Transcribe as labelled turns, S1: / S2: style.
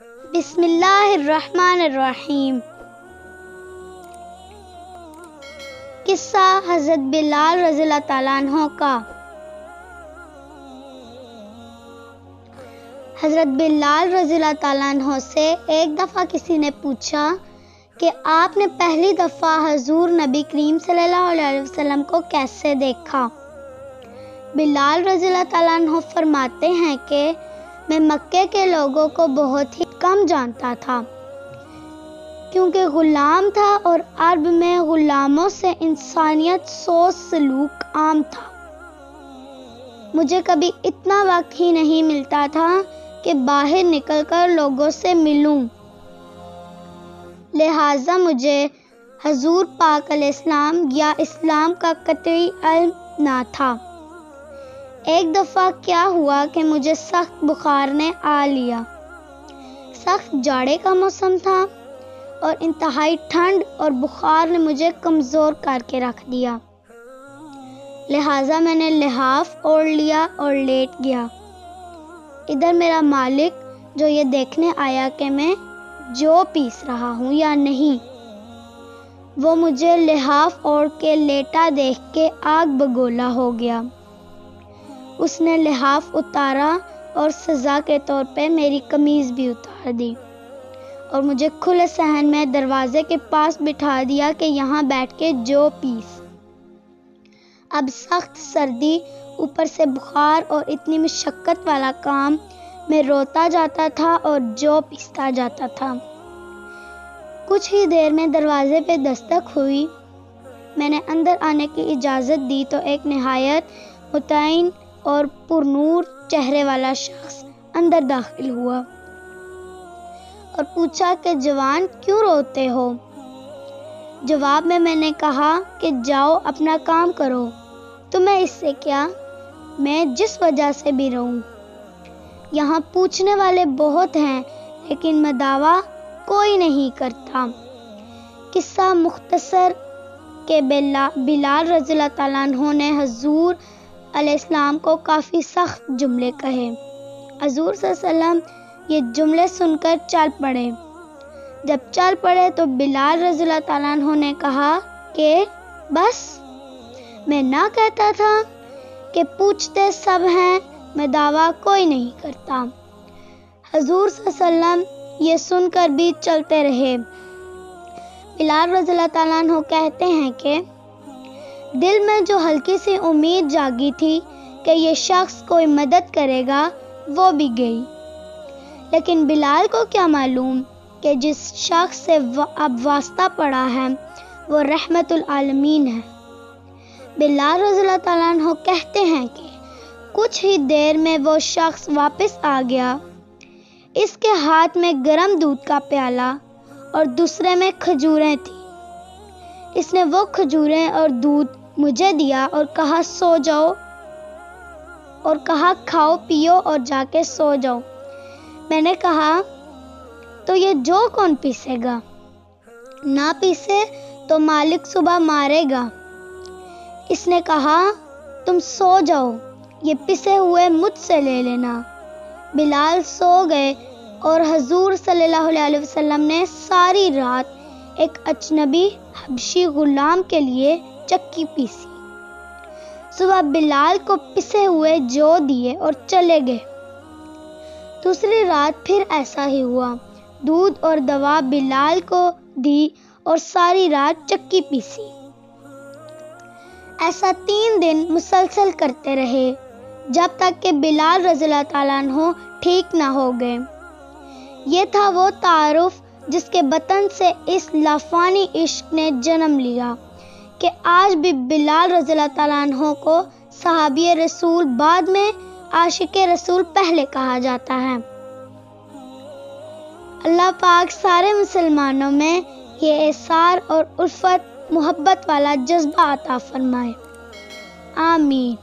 S1: بسم اللہ الرحمن الرحیم۔ قصہ حضرت بلال رضی اللہ تعالیٰ عنہ کا۔ حضرت بلال رضی اللہ تعالیٰ عنہ سے ایک دفعہ کسی نے پوچھا کہ آپ نے پہلی دفعہ حضور نبی کریم صلی اللہ علیہ وسلم کو کیسے دیکھا؟ بلال رضی اللہ تعالیٰ عنہ فرماتے ہیں کہ میں مکے کے لوگوں کو بہت ہی کم جانتا تھا، کیونکہ غلام تھا اور عرب میں غلاموں سے انسانیت سوچ سلوک عام تھا۔ مجھے کبھی اتنا وقت ہی نہیں ملتا تھا کہ باہر نکل کر لوگوں سے ملوں، لہٰذا مجھے حضور پاک علیہ السلام یا اسلام کا قطعی علم نہ تھا۔ ایک دفعہ کیا ہوا کہ مجھے سخت بخار نے آ لیا۔ سخت جاڑے کا موسم تھا اور انتہائی ٹھنڈ اور بخار نے مجھے کمزور کر کے رکھ دیا، لہٰذا میں نے لحاف اوڑھ لیا اور لیٹ گیا۔ ادھر میرا مالک جو یہ دیکھنے آیا کہ میں جو پیس رہا ہوں یا نہیں، وہ مجھے لحاف اوڑھ کے لیٹا دیکھ کے آگ بگولا ہو گیا۔ اس نے لحاف اتارا اور سزا کے طور پہ میری قمیض بھی اتار دی اور مجھے کھلے صحن میں دروازے کے پاس بٹھا دیا کہ یہاں بیٹھ کے جو پیس۔ اب سخت سردی، اوپر سے بخار اور اتنی مشقت والا کام، میں روتا جاتا تھا اور جو پیستا جاتا تھا۔ کچھ ہی دیر میں دروازے پہ دستک ہوئی۔ میں نے اندر آنے کی اجازت دی تو ایک نہایت مطمئن اور پرنور چہرے والا شخص اندر داخل ہوا اور پوچھا کہ جوان کیوں روتے ہو؟ جواب میں نے کہا کہ جاؤ اپنا کام کرو، تمہیں اس سے کیا، میں جس وجہ سے بھی رہوں۔ یہاں پوچھنے والے بہت ہیں لیکن مداوع کوئی نہیں کرتا۔ قصہ مختصر کہ بلال رضی اللہ تعالیٰ عنہ نے حضور علیہ السلام کو کافی سخت جملے کہے۔ حضور صلی اللہ علیہ وسلم یہ جملے سن کر چل پڑے۔ جب چل پڑے تو بلال رضی اللہ تعالیٰ عنہ نے کہا کہ بس، میں نہ کہتا تھا کہ پوچھتے سب ہیں، میں دعویٰ کوئی نہیں کرتا۔ حضور صلی اللہ علیہ وسلم یہ سن کر بھی چلتے رہے۔ بلال رضی اللہ تعالیٰ عنہ کہتے ہیں کہ دل میں جو ہلکی سی امید جاگی تھی کہ یہ شخص کوئی مدد کرے گا، وہ بھی گئی، لیکن بلال کو کیا معلوم کہ جس شخص سے اب واسطہ پڑا ہے وہ رحمت العالمین ہے۔ بلال رضی اللہ تعالیٰ عنہ کہتے ہیں کہ کچھ ہی دیر میں وہ شخص واپس آ گیا۔ اس کے ہاتھ میں گرم دودھ کا پیالہ اور دوسرے میں کھجوریں تھیں۔ اس نے وہ کھجوریں اور دودھ مجھے دیا اور کہا سو جاؤ، اور کہا کھاؤ پیو اور جا کے سو جاؤ۔ میں نے کہا تو یہ جو کون پیسے گا؟ نہ پیسے تو مالک صبح مارے گا۔ اس نے کہا تم سو جاؤ، یہ پسے ہوئے مجھ سے لے لینا۔ بلال سو گئے اور حضور صلی اللہ علیہ وسلم نے ساری رات ایک اجنبی حبشی غلام کے لیے چکی پیسی۔ صبح بلال کو پسے ہوئے جو دیے اور چلے گئے۔ دوسری رات پھر ایسا ہی ہوا، دودھ اور دوا بلال کو دی اور ساری رات چکی پیسی۔ ایسا 3 دن مسلسل کرتے رہے جب تک کہ بلال رضی اللہ تعالیٰ عنہ ٹھیک نہ ہو گئے۔ یہ تھا وہ تعارف جس کے بطن سے اس لافانی عشق نے جنم لیا کہ آج بھی بلال رضی اللہ تعالیٰ عنہ کو صحابی رسول بعد میں عاشق رسول پہلے کہا جاتا ہے۔ اللہ پاک سارے مسلمانوں میں یہ ایثار اور الفت محبت والا جذبہ عطا فرمائے، آمین۔